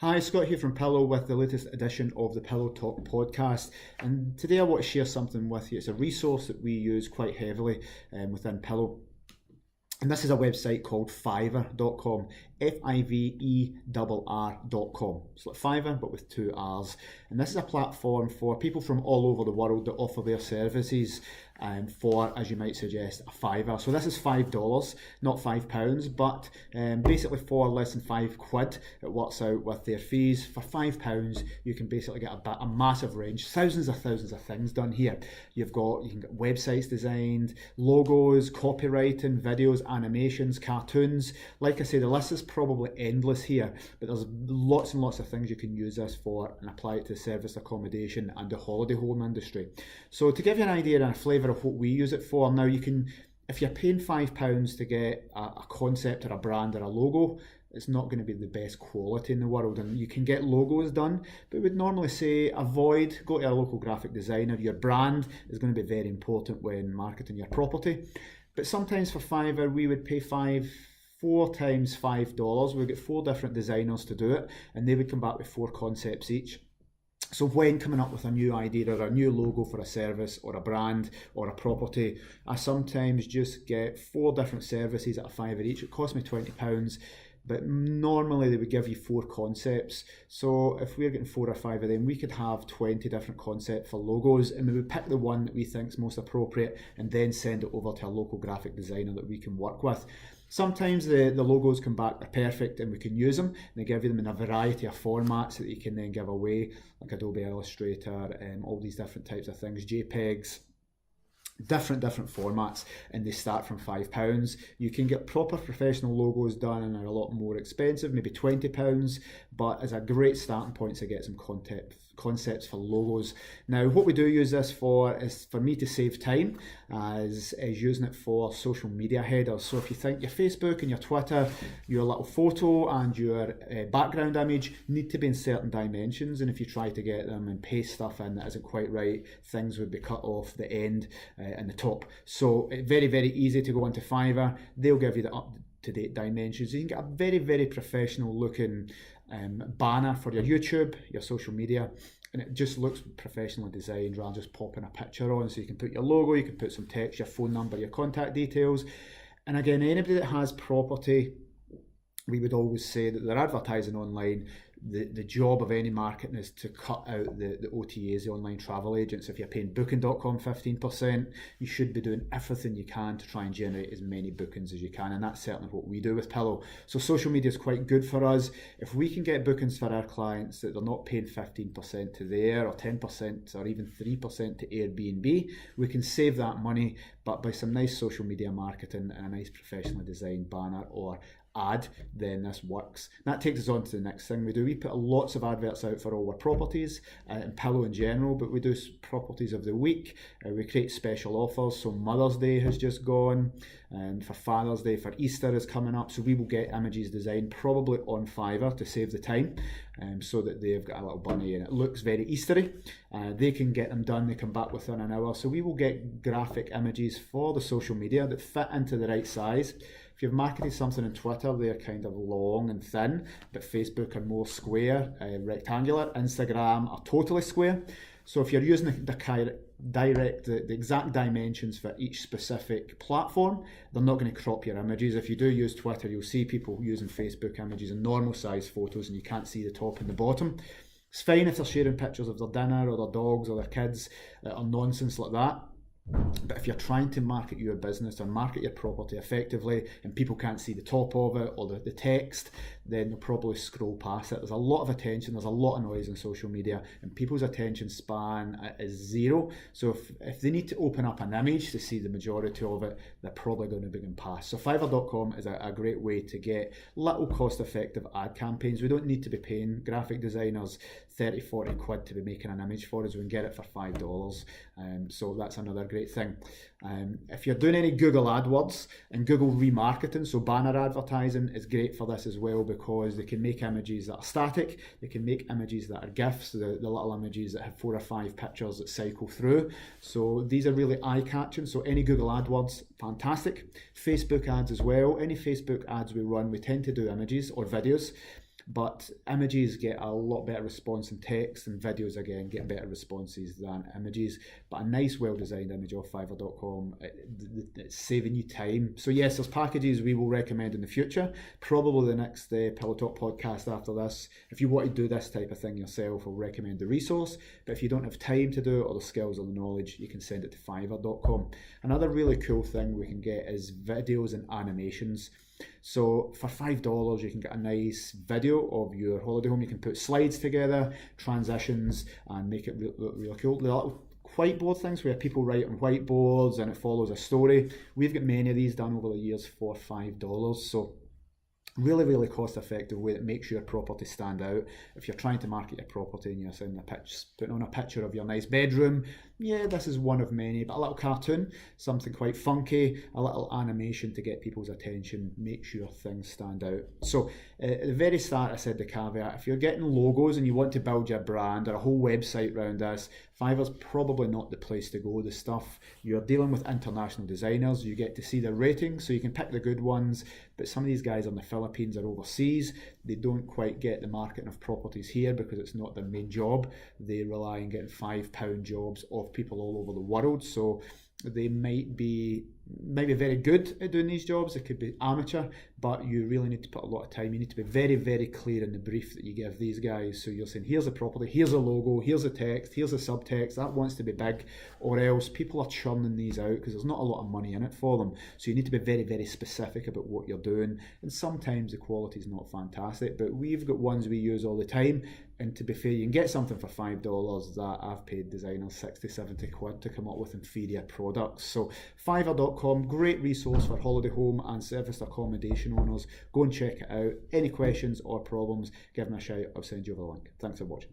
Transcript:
Hi, Scott here from Pillow with the latest edition of the Pillow Talk podcast. And today I want to share something with you. It's a resource that we use quite heavily within Pillow. And this is a website called Fiverr.com, Fiverr.com. It's like Fiverr, but with two R's. And this is a platform for people from all over the world that offer their services for, as you might suggest, a fiver. So this is $5, not £5, but basically for less than £5, it works out with their fees. For £5, you can basically get a massive range, thousands of things done here. You can get websites designed, logos, copywriting, videos, animations, cartoons. Like I say, the list is probably endless here, but there's lots and lots of things you can use this for and apply it to service accommodation and the holiday home industry. So to give you an idea and a flavour of what we use it for, now you can, if you're paying £5 to get a concept or a brand or a logo, it's not going to be the best quality in the world, and you can get logos done, but we'd normally say go to a local graphic designer. Your brand is going to be very important when marketing your property. But sometimes for Fiverr we would pay four times $5. We'd get 4 different designers to do it, and they would come back with 4 concepts each. So when coming up with a new idea or a new logo for a service or a brand or a property, I sometimes just get 4 different services at a fiver each. It costs me £20, but normally they would give you 4 concepts. So if we're getting 4 or 5 of them, we could have 20 different concepts for logos, and we would pick the one that we think is most appropriate and then send it over to a local graphic designer that we can work with. Sometimes the logos come back, they're perfect and we can use them. They give you them in a variety of formats that you can then give away, like Adobe Illustrator, all these different types of things, JPEGs, different formats, and they start from £5. You can get proper professional logos done and are a lot more expensive, maybe £20, but as a great starting point to get some concepts for logos. Now what we do use this for is for me to save time, as using it for social media headers. So if you think your Facebook and your Twitter, your little photo and your background image need to be in certain dimensions, and if you try to get them and paste stuff in that isn't quite right, things would be cut off the end and the top. So very easy to go into Fiverr. They'll give you the up-to-date dimensions. You can get a very professional looking banner for your YouTube, your social media, and it just looks professionally designed rather than just popping a picture on. So you can put your logo, you can put some text, your phone number, your contact details. And again, anybody that has property, we would always say that they're advertising online. The job of any marketing is to cut out the OTAs, the online travel agents. If you're paying Booking.com 15%, you should be doing everything you can to try and generate as many bookings as you can, and that's certainly what we do with Pillow. So social media is quite good for us. If we can get bookings for our clients that they're not paying 15% to there, or 10%, or even 3% to Airbnb, we can save that money, but by some nice social media marketing and a nice professionally designed banner or ad, then this works. And that takes us on to the next thing we do. We put lots of adverts out for all our properties and Pillow in general, but we do properties of the week. We create special offers. So Mother's Day has just gone, and for Father's Day, for Easter is coming up. So we will get images designed probably on Fiverr to save the time, so that they've got a little bunny and it looks very Eastery. They can get them done, they come back within an hour. So we will get graphic images for the social media that fit into the right size. If you've marketed something on Twitter, they're kind of long and thin, but Facebook are more square, rectangular. Instagram are totally square. So if you're using the exact dimensions for each specific platform, they're not going to crop your images. If you do use Twitter, you'll see people using Facebook images in normal size photos and you can't see the top and the bottom. It's fine if they're sharing pictures of their dinner or their dogs or their kids or nonsense like that. But if you're trying to market your business or market your property effectively and people can't see the top of it or the text, then they'll probably scroll past it. There's a lot of attention, there's a lot of noise on social media, and people's attention span is 0. So if they need to open up an image to see the majority of it, they're probably going to be going past. So Fiverr.com is a great way to get little cost-effective ad campaigns. We don't need to be paying graphic designers 30-40 quid to be making an image for us. We can get it for $5. So that's another great thing. If you're doing any Google AdWords and Google remarketing, so banner advertising is great for this as well, because they can make images that are static, they can make images that are GIFs, the little images that have 4 or 5 pictures that cycle through. So these are really eye-catching. So any Google AdWords, fantastic. Facebook ads as well. Any Facebook ads we run, we tend to do images or videos. but images get a lot better response than text, and videos again get better responses than images. But a nice well-designed image off Fiverr.com, it's saving you time. So yes, there's packages we will recommend in the future, probably the next Pillow Talk podcast after this. If you want to do this type of thing yourself, I'll recommend the resource, but if you don't have time to do it or the skills or the knowledge, you can send it to Fiverr.com. Another really cool thing we can get is videos and animations. So for $5 you can get a nice video of your holiday home. You can put slides together, transitions, and make it look really cool. The little whiteboard things where people write on whiteboards and it follows a story. We've got many of these done over the years for $5. So really cost effective way that makes your property stand out. If you're trying to market your property and you're putting on a picture of your nice bedroom, yeah, this is one of many, but a little cartoon, something quite funky, a little animation to get people's attention, makes your things stand out. So at the very start I said the caveat, if you're getting logos and you want to build your brand or a whole website around this, Fiverr's probably not the place to go. The stuff, you're dealing with international designers, you get to see their ratings, so you can pick the good ones, but some of these guys are in the Philippines or overseas, they don't quite get the marketing of properties here because it's not their main job. They rely on getting £5 jobs of people all over the world, so they might be very good at doing these jobs. It could be amateur, but you really need to put a lot of time. You need to be very clear in the brief that you give these guys. So you're saying, here's a property, here's a logo, here's a text, here's a subtext, that wants to be big, or else people are churning these out because there's not a lot of money in it for them. So you need to be very specific about what you're doing, and sometimes the quality is not fantastic, but we've got ones we use all the time. And to be fair, you can get something for $5 that I've paid designers 60, 70 quid to come up with inferior products. So Fiverr.com, great resource for holiday home and serviced accommodation owners. Go and check it out. Any questions or problems, give me a shout. I'll send you over the link. Thanks for watching.